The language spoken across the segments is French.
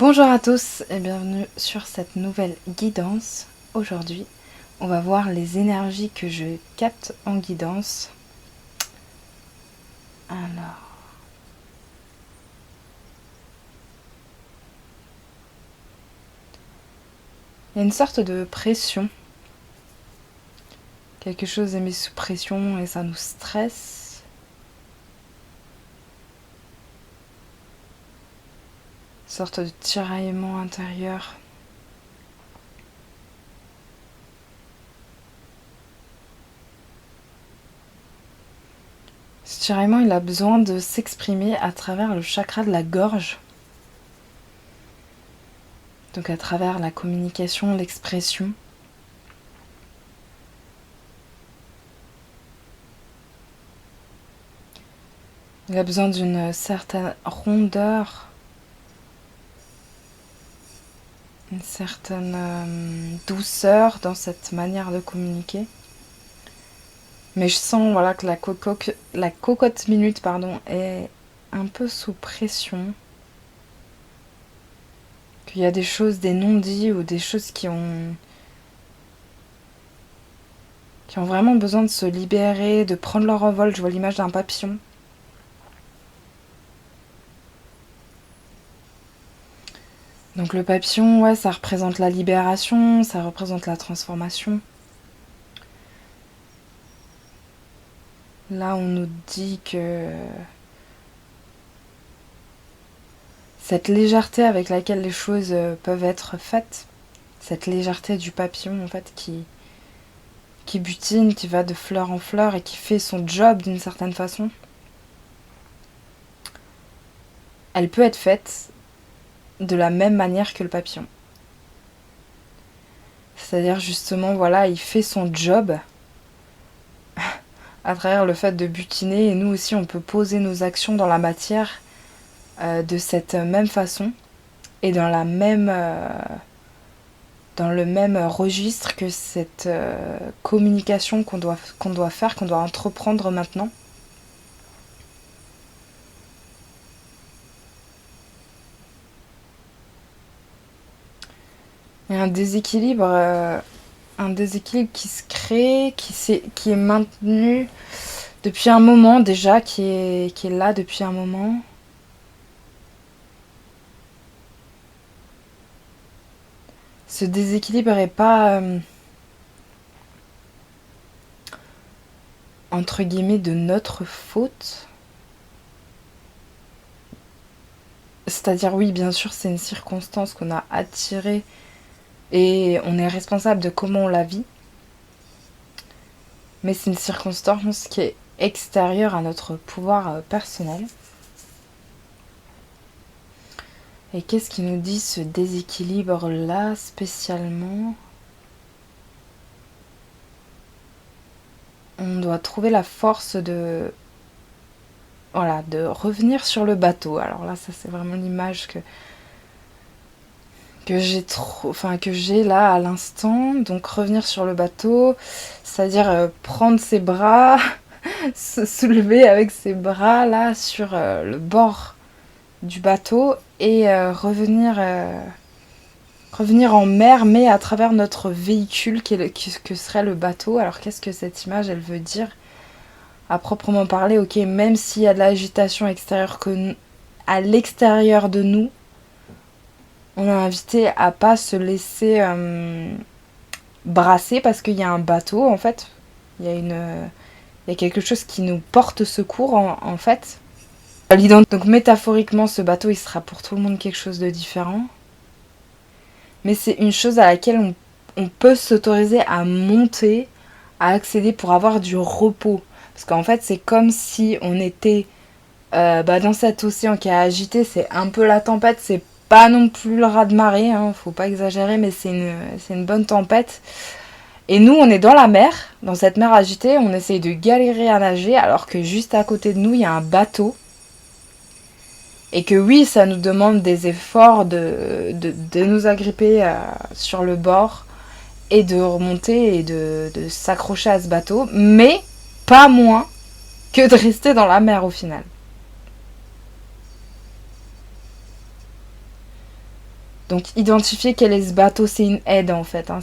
Bonjour à tous et bienvenue sur cette nouvelle guidance. Aujourd'hui, on va voir les énergies que je capte en guidance. Alors, il y a une sorte de pression. Quelque chose est mis sous pression et ça nous stresse. Une sorte de tiraillement intérieur. Ce tiraillement, il a besoin de s'exprimer à travers le chakra de la gorge. Donc à travers la communication, l'expression. Il a besoin d'une certaine rondeur, une certaine douceur dans cette manière de communiquer. Mais je sens voilà, que la cocotte minute est un peu sous pression. Qu'il y a des choses, des non-dits ou des choses qui ont vraiment besoin de se libérer, de prendre leur envol. Je vois l'image d'un papillon. Donc le papillon, ouais, ça représente la libération, ça représente la transformation. Là, on nous dit que cette légèreté avec laquelle les choses peuvent être faites, cette légèreté du papillon, en fait, qui butine, qui va de fleur en fleur et qui fait son job d'une certaine façon, elle peut être faite de la même manière que le papillon. C'est-à-dire justement, voilà, il fait son job à travers le fait de butiner, et nous aussi on peut poser nos actions dans la matière de cette même façon et dans le même registre que cette communication qu'on doit faire, qu'on doit entreprendre maintenant. Il y a un déséquilibre qui se crée, qui est maintenu depuis un moment déjà, qui est là depuis un moment. Ce déséquilibre n'est pas, entre guillemets, de notre faute. C'est-à-dire, oui, bien sûr, c'est une circonstance qu'on a attirée et on est responsable de comment on la vit. Mais c'est une circonstance qui est extérieure à notre pouvoir personnel. Et qu'est-ce qui nous dit ce déséquilibre-là spécialement ? On doit trouver la force de revenir sur le bateau. Alors là, ça c'est vraiment l'image que j'ai là à l'instant. Donc revenir sur le bateau, c'est-à-dire prendre ses bras, se soulever avec ses bras là sur le bord du bateau et revenir en mer, mais à travers notre véhicule que serait le bateau. Alors qu'est-ce que cette image elle veut dire à proprement parler? Ok, même s'il y a de l'agitation extérieure à l'extérieur de nous, on est invité à pas se laisser brasser parce qu'il y a un bateau en fait. Il y a quelque chose qui nous porte secours en fait. Donc métaphoriquement, ce bateau il sera pour tout le monde quelque chose de différent. Mais c'est une chose à laquelle on peut s'autoriser à monter, à accéder pour avoir du repos. Parce qu'en fait, c'est comme si on était dans cet océan qui a agité. C'est un peu la tempête, c'est pas non plus le raz-de-marée, hein, faut pas exagérer, mais c'est une bonne tempête. Et nous, on est dans la mer, dans cette mer agitée, on essaye de galérer à nager, alors que juste à côté de nous, il y a un bateau. Et que oui, ça nous demande des efforts de nous agripper sur le bord et de remonter et de s'accrocher à ce bateau, mais pas moins que de rester dans la mer au final. Donc identifier quel est ce bateau, c'est une aide en fait. Hein.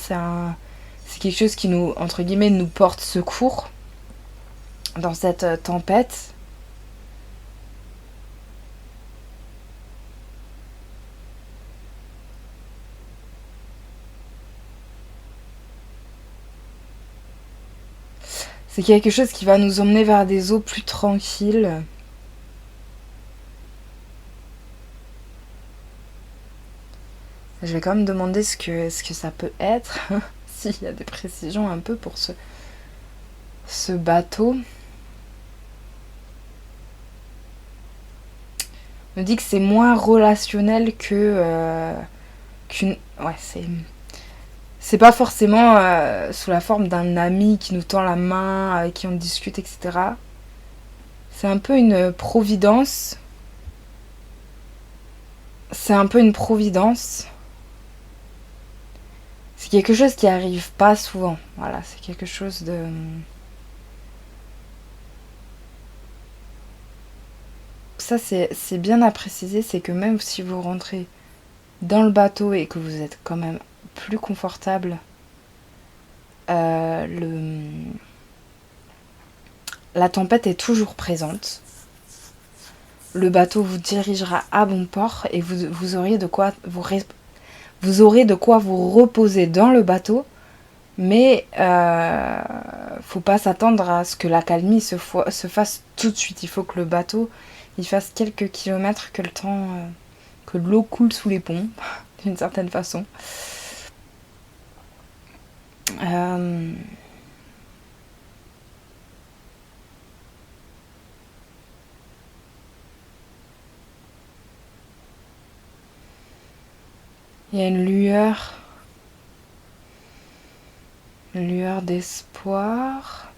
C'est quelque chose qui nous, entre guillemets, nous porte secours dans cette tempête. C'est quelque chose qui va nous emmener vers des eaux plus tranquilles. Je vais quand même demander ce que ça peut être, s'il y a des précisions un peu pour ce bateau. On me dit que c'est moins relationnel qu'une... Ouais, c'est pas forcément sous la forme d'un ami qui nous tend la main, avec qui on discute, etc. C'est un peu une providence. C'est un peu une providence. C'est quelque chose qui arrive pas souvent. Voilà, c'est quelque chose de... Ça, c'est bien à préciser, c'est que même si vous rentrez dans le bateau et que vous êtes quand même plus confortable, la tempête est toujours présente. Le bateau vous dirigera à bon port et vous aurez de quoi vous reposer dans le bateau, mais faut pas s'attendre à ce que l'accalmie se fasse tout de suite. Il faut que le bateau il fasse quelques kilomètres, que le temps que l'eau coule sous les ponts d'une certaine façon. Il y a une lueur d'espoir.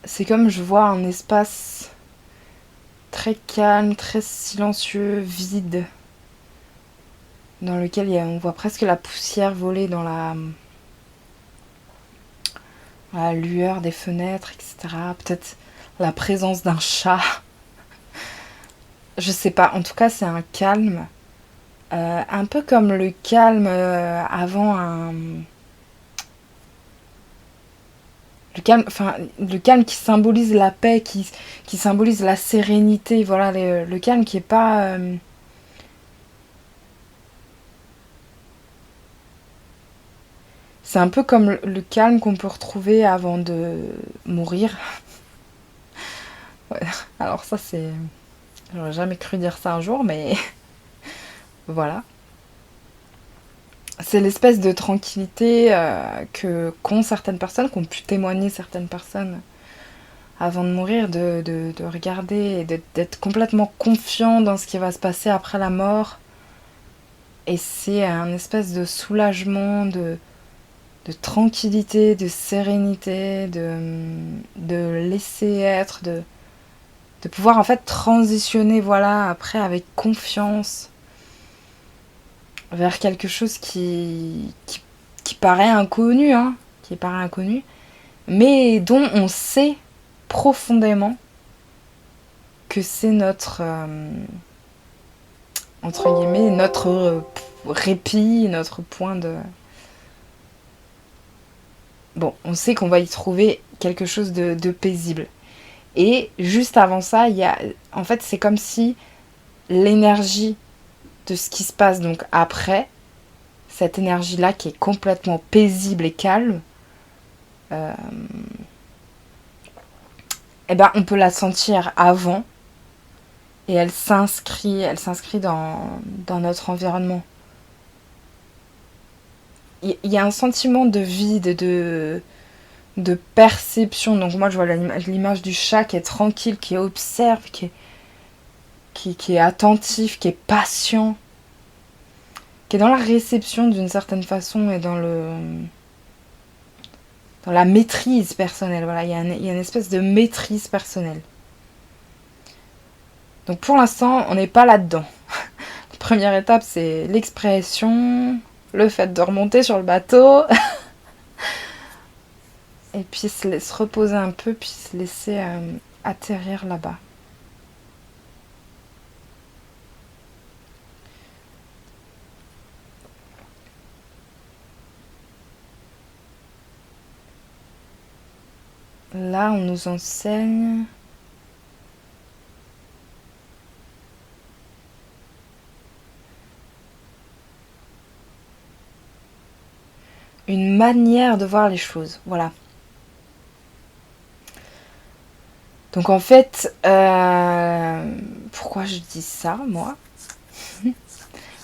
C'est comme je vois un espace très calme, très silencieux, vide, dans lequel on voit presque la poussière voler dans la lueur des fenêtres, etc. Peut-être la présence d'un chat. Je sais pas, en tout cas c'est un calme. Un peu comme le calme avant un... Le calme qui symbolise la paix, qui symbolise la sérénité. Voilà, le calme qui est pas... C'est un peu comme le calme qu'on peut retrouver avant de mourir. Ouais. Alors ça c'est... J'aurais jamais cru dire ça un jour, mais voilà. C'est l'espèce de tranquillité qu'ont certaines personnes, qu'ont pu témoigner certaines personnes avant de mourir, de regarder et d'être complètement confiant dans ce qui va se passer après la mort. Et c'est un espèce de soulagement, de tranquillité, de sérénité, de laisser être, de pouvoir en fait transitionner voilà, après avec confiance vers quelque chose qui paraît inconnu, hein, qui paraît inconnu, mais dont on sait profondément que c'est notre entre guillemets notre répit, notre point de... Bon, on sait qu'on va y trouver quelque chose de paisible. Et juste avant ça, il y a... En fait, c'est comme si l'énergie de ce qui se passe donc après, cette énergie-là qui est complètement paisible et calme, eh ben, on peut la sentir avant et elle s'inscrit dans notre environnement. Il y a un sentiment de vide, de perception. Donc moi je vois l'image du chat qui est tranquille, qui observe, qui est attentif, qui est patient, qui est dans la réception d'une certaine façon et dans la maîtrise personnelle. Voilà, il y a une espèce de maîtrise personnelle. Donc pour l'instant, on n'est pas là-dedans. La première étape, c'est l'expression, le fait de remonter sur le bateau. et puis se reposer un peu, puis se laisser atterrir là-bas. Là, on nous enseigne une manière de voir les choses. Voilà. Donc en fait, pourquoi je dis ça, moi?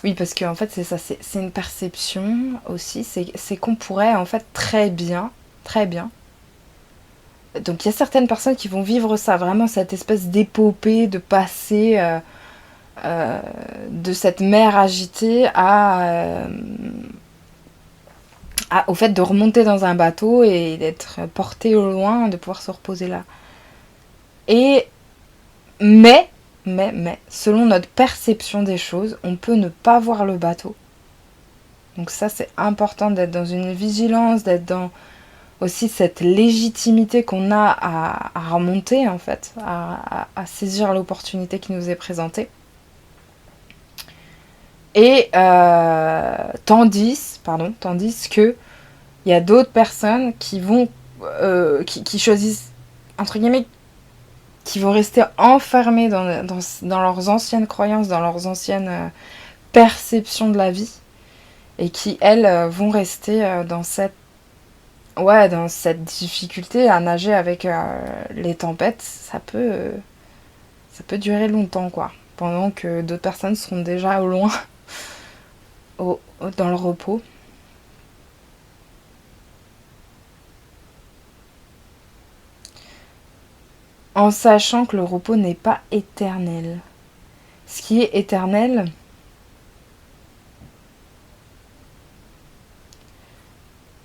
Oui, parce qu'en fait, c'est ça, c'est une perception aussi. C'est qu'on pourrait, en fait, très bien. Donc il y a certaines personnes qui vont vivre ça, vraiment cette espèce d'épopée de passer de cette mer agitée au fait de remonter dans un bateau et d'être porté au loin, de pouvoir se reposer là. Et mais, selon notre perception des choses, on peut ne pas voir le bateau. Donc ça, c'est important d'être dans une vigilance, d'être dans aussi cette légitimité qu'on a à remonter, en fait, à saisir l'opportunité qui nous est présentée. Et tandis que il y a d'autres personnes qui vont qui choisissent, entre guillemets, qui vont rester enfermés dans leurs anciennes croyances, dans leurs anciennes perceptions de la vie, et qui, elles, vont rester dans cette difficulté à nager avec les tempêtes. Ça peut durer longtemps, quoi. Pendant que d'autres personnes seront déjà au loin, dans le repos. En sachant que le repos n'est pas éternel. Ce qui est éternel,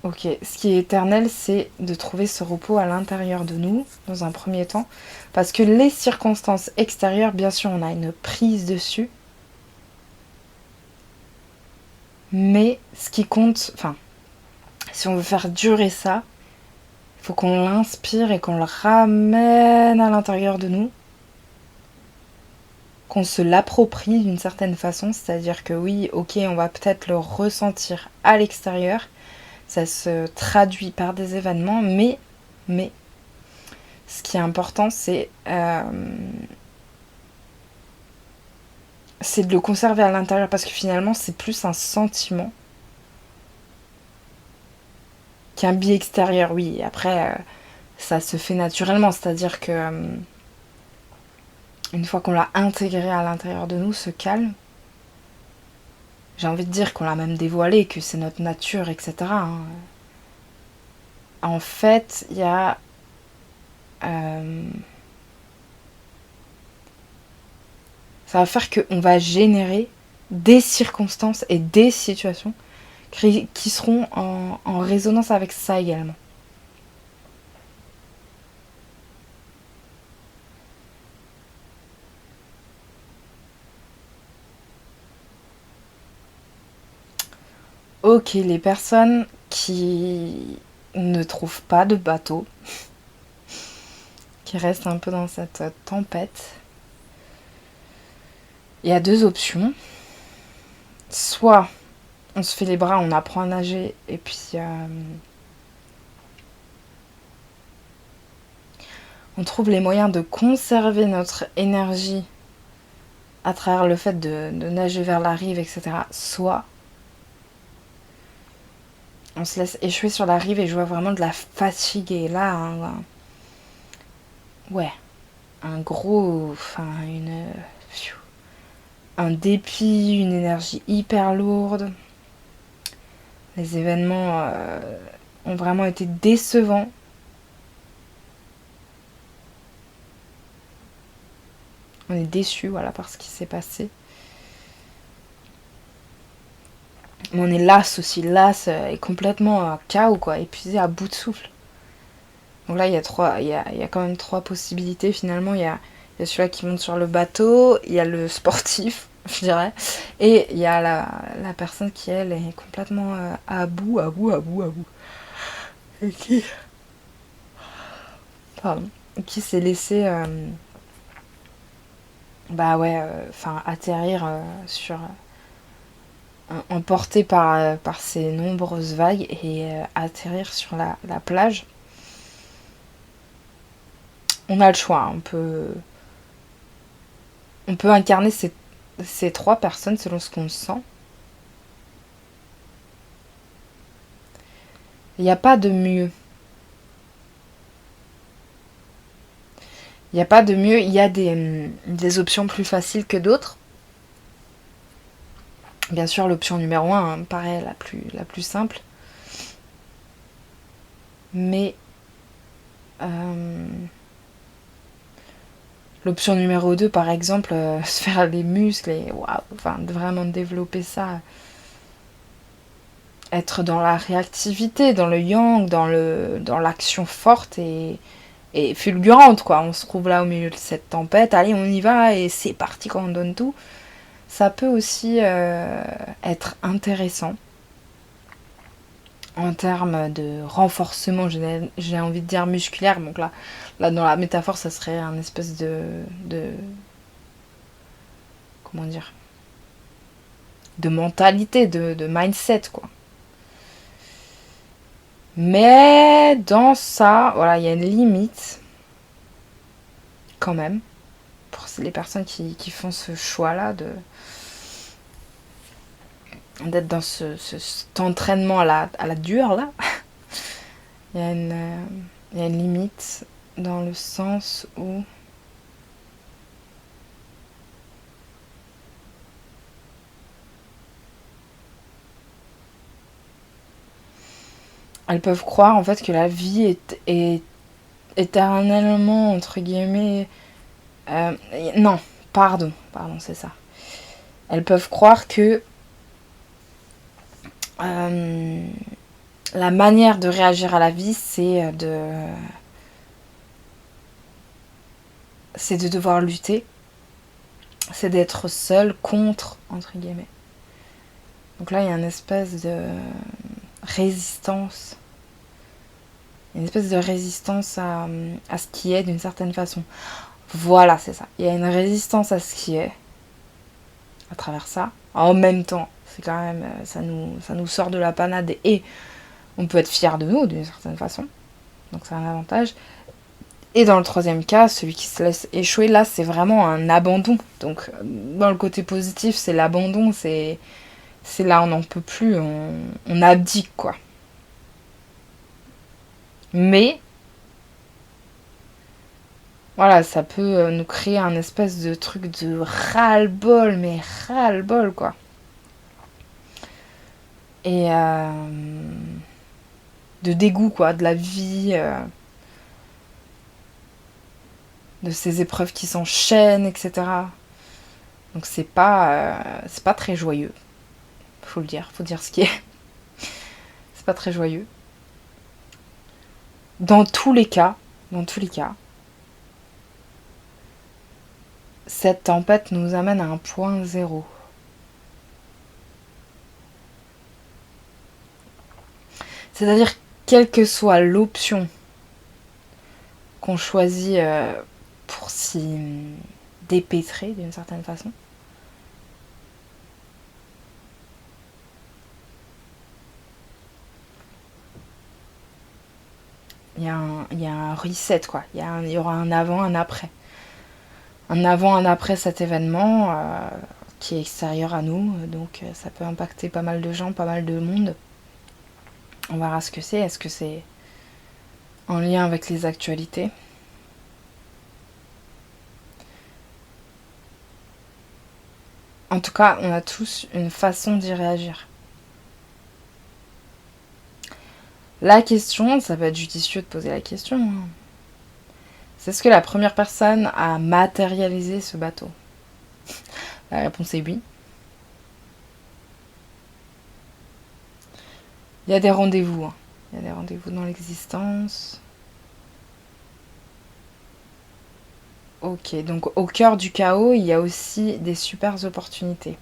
ce qui est éternel, c'est de trouver ce repos à l'intérieur de nous, dans un premier temps. Parce que les circonstances extérieures, bien sûr, on a une prise dessus. Mais ce qui compte, enfin, si on veut faire durer ça, il faut qu'on l'inspire et qu'on le ramène à l'intérieur de nous. Qu'on se l'approprie d'une certaine façon, c'est-à-dire que oui, ok, on va peut-être le ressentir à l'extérieur, ça se traduit par des événements, mais ce qui est important, c'est de le conserver à l'intérieur, parce que finalement, c'est plus un sentiment qu'un biais extérieur, oui. Après, ça se fait naturellement, c'est-à-dire que une fois qu'on l'a intégré à l'intérieur de nous, ce calme, j'ai envie de dire qu'on l'a même dévoilé, que c'est notre nature, etc. Hein. En fait, il y a ça va faire qu'on va générer des circonstances et des situations qui seront en résonance avec ça également. Ok, les personnes qui ne trouvent pas de bateau, qui restent un peu dans cette tempête, il y a deux options. Soit on se fait les bras, on apprend à nager, et puis on trouve les moyens de conserver notre énergie à travers le fait de nager vers la rive, etc. Soit on se laisse échouer sur la rive et je vois vraiment de la fatigue. Et là, un gros... un dépit, une énergie hyper lourde. Les événements ont vraiment été décevants. On est déçus, voilà, par ce qui s'est passé. Mais on est las et complètement KO, quoi, épuisé, à bout de souffle. Donc là, il y a quand même trois possibilités finalement. Il y a celui-là qui monte sur le bateau, il y a le sportif, je dirais, et il y a la personne qui, elle, est complètement à bout. Et qui... Et, ouais, il y a 3 possibilités finalement. Il y a celui-là qui monte sur le bateau, il y a le sportif, je dirais, et il y a la personne qui, elle, est complètement à bout. Et qui... Et, ouais, il y a 3 possibilités finalement. Il y a celui-là qui monte sur le bateau, il y a le sportif, et il y a la personne qui, elle, est complètement à bout. pardon, qui s'est laissé bah ouais, atterrir sur emporté par ces nombreuses vagues et atterrir sur la plage. On a le choix, hein. On peut incarner ces trois personnes selon ce qu'on sent. Il n'y a pas de mieux. Il n'y a pas de mieux. Il y a des options plus faciles que d'autres. Bien sûr, l'option numéro 1 me paraît la plus simple. Mais l'option numéro 2, par exemple, se faire les muscles et vraiment développer ça. Être dans la réactivité, dans le yang, dans l'action forte et fulgurante, quoi. On se trouve là au milieu de cette tempête, allez, on y va et c'est parti quand on donne tout. Ça peut aussi être intéressant en termes de renforcement, j'ai envie de dire musculaire. Donc là, dans la métaphore, ça serait un espèce de comment dire, de mentalité, de mindset, quoi. Mais dans ça, voilà, il y a une limite quand même pour les personnes qui font ce choix-là d'être dans cet entraînement à la dure, là. Il y a une limite dans le sens où elles peuvent croire en fait que la vie est éternellement, entre guillemets... non, pardon, c'est ça. Elles peuvent croire que la manière de réagir à la vie, c'est de devoir lutter, c'est d'être seul contre, entre guillemets. Donc là, il y a une espèce de résistance. Une espèce de résistance à ce qui est d'une certaine façon. Voilà, c'est ça. Il y a une résistance à ce qui est à travers ça. En même temps, c'est quand même, ça nous sort de la panade et on peut être fier de nous d'une certaine façon. Donc c'est un avantage. Et dans le troisième cas, celui qui se laisse échouer, là, c'est vraiment un abandon. Donc dans le côté positif, c'est l'abandon, c'est là on n'en peut plus, on abdique, quoi. Mais voilà, ça peut nous créer un espèce de truc de ras-le-bol, mais ras-le-bol, quoi. Et de dégoût, quoi, de la vie, de ces épreuves qui s'enchaînent, etc. Donc c'est pas très joyeux. Faut dire ce qui est. C'est pas très joyeux. Dans tous les cas, cette tempête nous amène à un point zéro. C'est-à-dire, quelle que soit l'option qu'on choisit pour s'y dépêtrer d'une certaine façon, il y a un reset, quoi. Il y aura un avant, un après. Un avant, un après cet événement qui est extérieur à nous, donc ça peut impacter pas mal de gens, pas mal de monde. On verra ce que c'est. Est-ce que c'est en lien avec les actualités ? En tout cas, on a tous une façon d'y réagir. La question, ça va être judicieux de poser la question. C'est ce que la première personne a matérialisé ce bateau ? La réponse est oui. Il y a des rendez-vous. Hein. Il y a des rendez-vous dans l'existence. Ok, donc au cœur du chaos, il y a aussi des super opportunités.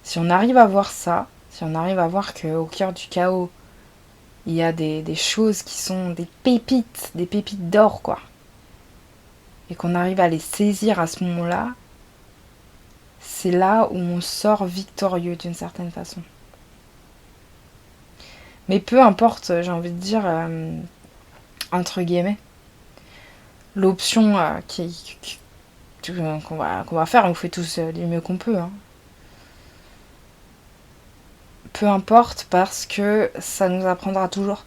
Si on arrive à voir ça, si on arrive à voir qu'au cœur du chaos, il y a des choses qui sont des pépites d'or, quoi. Et qu'on arrive à les saisir à ce moment-là, c'est là où on sort victorieux d'une certaine façon. Mais peu importe, j'ai envie de dire, entre guillemets, l'option qu'on va faire, on fait tous du mieux qu'on peut. Hein. Peu importe, parce que ça nous apprendra toujours.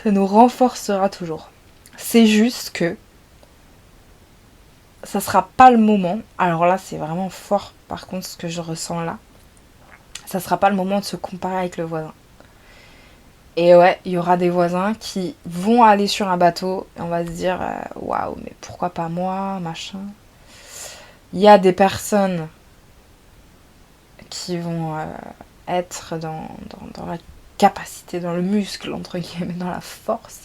Ça nous renforcera toujours. C'est juste que ça sera pas le moment. Alors là, c'est vraiment fort, par contre, ce que je ressens là. Ça sera pas le moment de se comparer avec le voisin. Et ouais, il y aura des voisins qui vont aller sur un bateau et on va se dire waouh, mais pourquoi pas moi, machin. Il y a des personnes qui vont être dans la capacité, dans le muscle, entre guillemets, dans la force.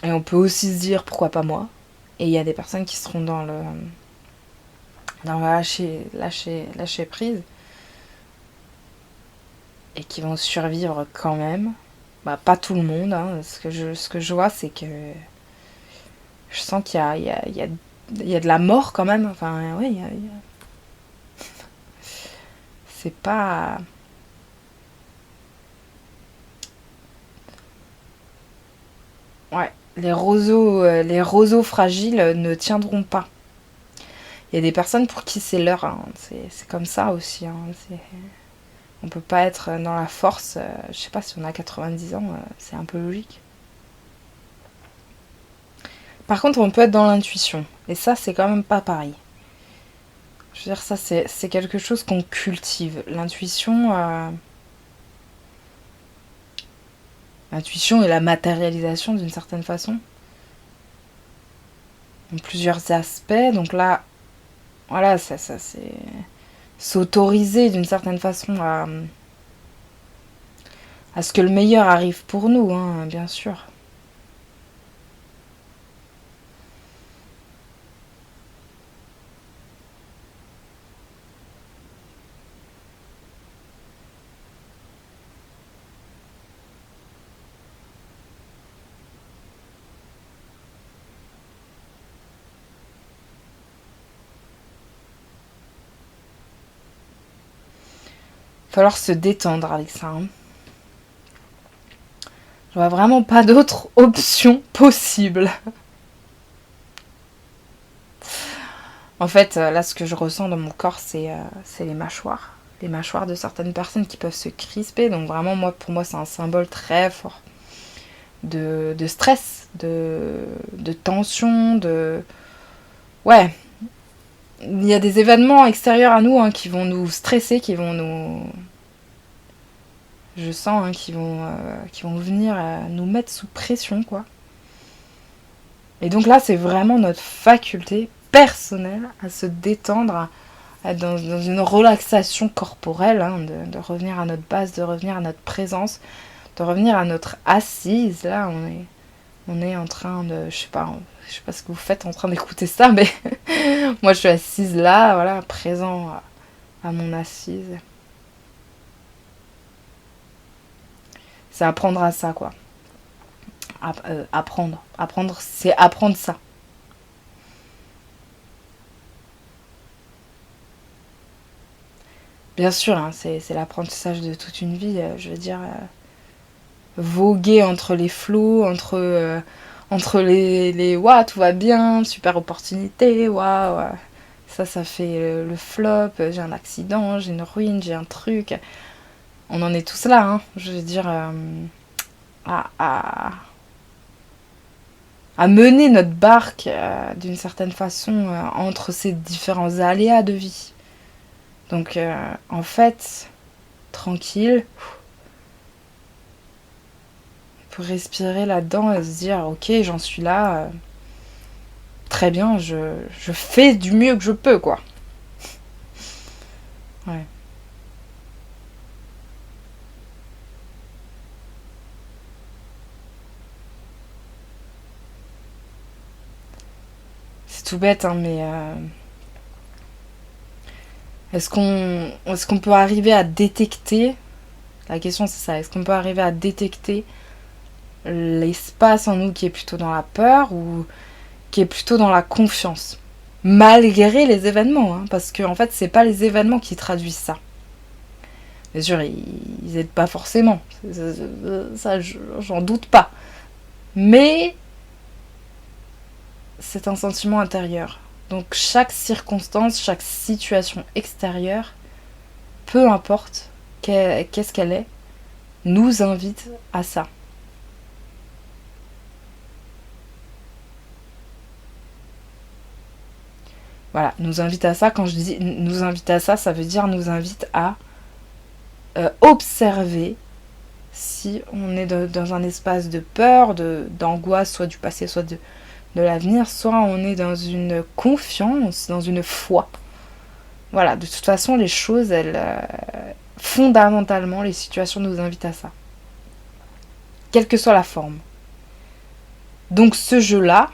Et on peut aussi se dire pourquoi pas moi. Et il y a des personnes qui seront dans le lâcher prise et qui vont survivre quand même. Bah, pas tout le monde. Hein. Ce que je vois, c'est que je sens qu'il y a de la mort quand même. Enfin, oui, c'est pas. Ouais, les roseaux fragiles ne tiendront pas. Il y a des personnes pour qui c'est l'heure. Hein. C'est comme ça aussi. Hein. On peut pas être dans la force. Je sais pas si on a 90 ans, c'est un peu logique. Par contre, on peut être dans l'intuition. Et ça, c'est quand même pas pareil. Je veux dire, ça, c'est quelque chose qu'on cultive. L'intuition et la matérialisation d'une certaine façon. En plusieurs aspects. Donc là, voilà, ça c'est s'autoriser d'une certaine façon à ce que le meilleur arrive pour nous, hein, bien sûr. Il va falloir se détendre avec ça. Hein. Je vois vraiment pas d'autre option possible. En fait, là, ce que je ressens dans mon corps, c'est les mâchoires. Les mâchoires de certaines personnes qui peuvent se crisper. Donc vraiment, pour moi, c'est un symbole très fort de stress, de tension, de... Ouais, il y a des événements extérieurs à nous hein, qui vont nous stresser, qui vont nous... Je sens hein, qui vont venir nous mettre sous pression, quoi. Et donc là, c'est vraiment notre faculté personnelle à se détendre, à être dans une relaxation corporelle, hein, de revenir à notre base, de revenir à notre présence, de revenir à notre assise. Là, on est en train de... Je sais pas ce que vous faites en train d'écouter ça, mais moi, je suis assise là, voilà, présent à mon assise. C'est apprendre à ça, quoi. Apprendre. Apprendre, c'est apprendre ça. Bien sûr, hein, c'est l'apprentissage de toute une vie. Je veux dire, voguer entre les flots, entre les waouh, tout va bien, super opportunité, waouh, ça fait le flop, j'ai un accident, j'ai une ruine, j'ai un truc. On en est tous là, hein, je veux dire, à, à, à mener notre barque d'une certaine façon entre ces différents aléas de vie. Donc, en fait, tranquille, on peut respirer là-dedans et se dire, ok, j'en suis là, très bien, je fais du mieux que je peux, quoi. Ouais. C'est tout bête, hein, mais Est-ce qu'on peut arriver à détecter, la question c'est ça, est-ce qu'on peut arriver à détecter l'espace en nous qui est plutôt dans la peur ou qui est plutôt dans la confiance, malgré les événements, hein, parce que en fait c'est pas les événements qui traduisent ça. Bien sûr, ils aident pas forcément, ça j'en doute pas, mais c'est un sentiment intérieur. Donc chaque circonstance, chaque situation extérieure, peu importe qu'est-ce qu'elle est, nous invite à ça. Voilà, nous invite à ça. Quand je dis nous invite à ça, ça veut dire nous invite à observer si on est dans un espace de peur, d'angoisse, soit du passé, soit de l'avenir, soit on est dans une confiance, dans une foi. Voilà, de toute façon, les choses, fondamentalement, les situations nous invitent à ça. Quelle que soit la forme. Donc ce jeu-là,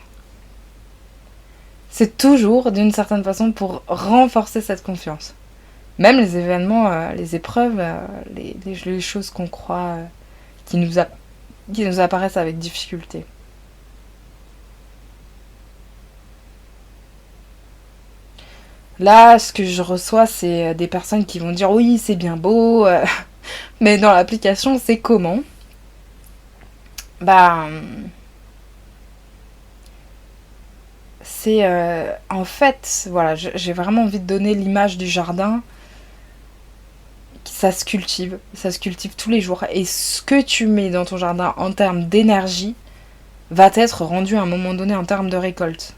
c'est toujours d'une certaine façon pour renforcer cette confiance. Même les événements, les épreuves, les choses qu'on croit qui nous apparaissent avec difficulté. Là, ce que je reçois, c'est des personnes qui vont dire oui, c'est bien beau, mais dans l'application, c'est comment? Bah, c'est en fait, voilà, j'ai vraiment envie de donner l'image du jardin. Ça se cultive tous les jours. Et ce que tu mets dans ton jardin en termes d'énergie va être rendu à un moment donné en termes de récolte.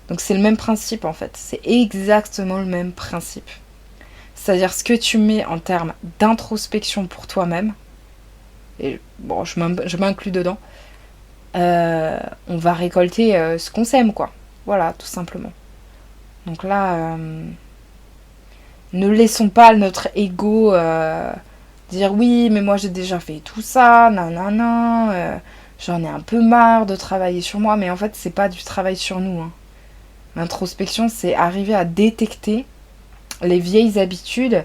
Donc c'est le même principe en fait, c'est exactement le même principe. C'est-à-dire ce que tu mets en termes d'introspection pour toi-même, et bon, je m'inclus dedans, on va récolter ce qu'on sème, quoi. Voilà, tout simplement. Donc là, ne laissons pas notre ego dire oui, mais moi j'ai déjà fait tout ça, nanana, j'en ai un peu marre de travailler sur moi, mais en fait, c'est pas du travail sur nous. Hein. L'introspection, c'est arriver à détecter les vieilles habitudes,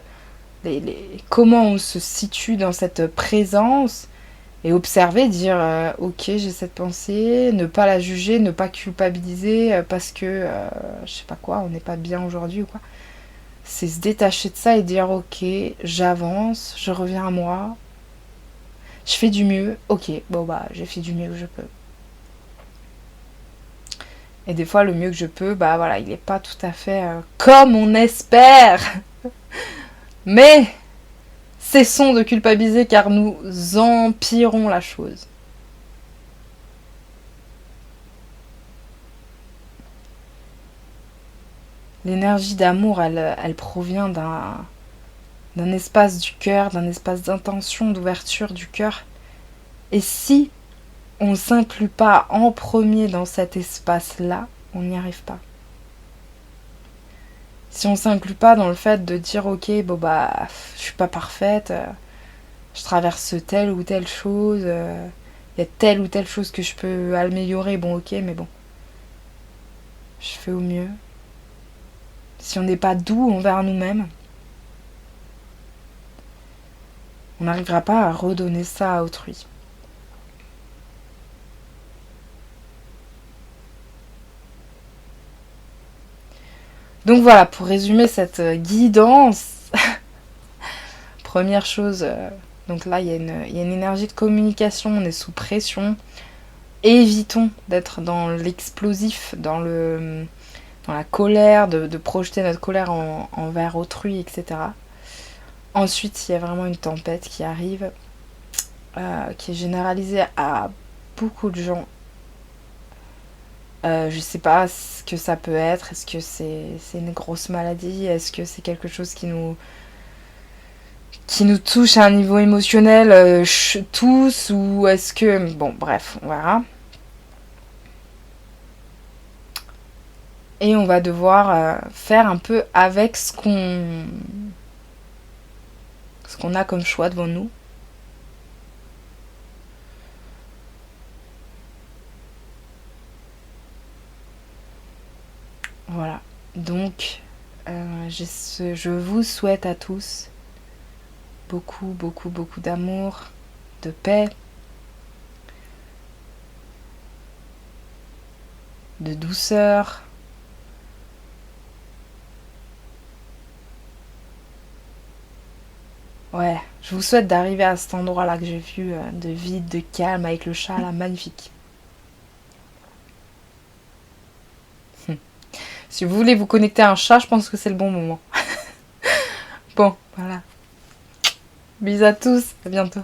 comment on se situe dans cette présence et observer, dire ok, j'ai cette pensée, ne pas la juger, ne pas culpabiliser parce que je sais pas quoi, on n'est pas bien aujourd'hui ou quoi. C'est se détacher de ça et dire ok, j'avance, je reviens à moi, je fais du mieux, ok, bon bah j'ai fait du mieux que je peux. Et des fois le mieux que je peux, bah voilà, il n'est pas tout à fait comme on espère. Mais cessons de culpabiliser car nous empirons la chose. L'énergie d'amour, elle provient d'un espace du cœur, d'un espace d'intention, d'ouverture du cœur. Et si on ne s'inclut pas en premier dans cet espace-là, on n'y arrive pas. Si on ne s'inclut pas dans le fait de dire ok, bon bah, je suis pas parfaite, je traverse telle ou telle chose, il y a telle ou telle chose que je peux améliorer, bon ok, mais bon, je fais au mieux. Si on n'est pas doux envers nous-mêmes, on n'arrivera pas à redonner ça à autrui. Donc voilà, pour résumer cette guidance, première chose, donc là il y a une énergie de communication, on est sous pression. Évitons d'être dans l'explosif, dans la colère, de projeter notre colère envers autrui, etc. Ensuite, il y a vraiment une tempête qui arrive, qui est généralisée à beaucoup de gens. Je sais pas ce que ça peut être. Est-ce que c'est une grosse maladie? Est-ce que c'est quelque chose qui nous touche à un niveau émotionnel tous? Ou est-ce que... Bon, bref, on verra. Et on va devoir faire un peu avec ce qu'on a comme choix devant nous. Voilà. Donc, je vous souhaite à tous beaucoup, beaucoup, beaucoup d'amour, de paix, de douceur. Ouais, je vous souhaite d'arriver à cet endroit-là que j'ai vu, de vide, de calme, avec le chat là, magnifique. Si vous voulez vous connecter à un chat, je pense que c'est le bon moment. Bon, voilà. Bisous à tous, à bientôt.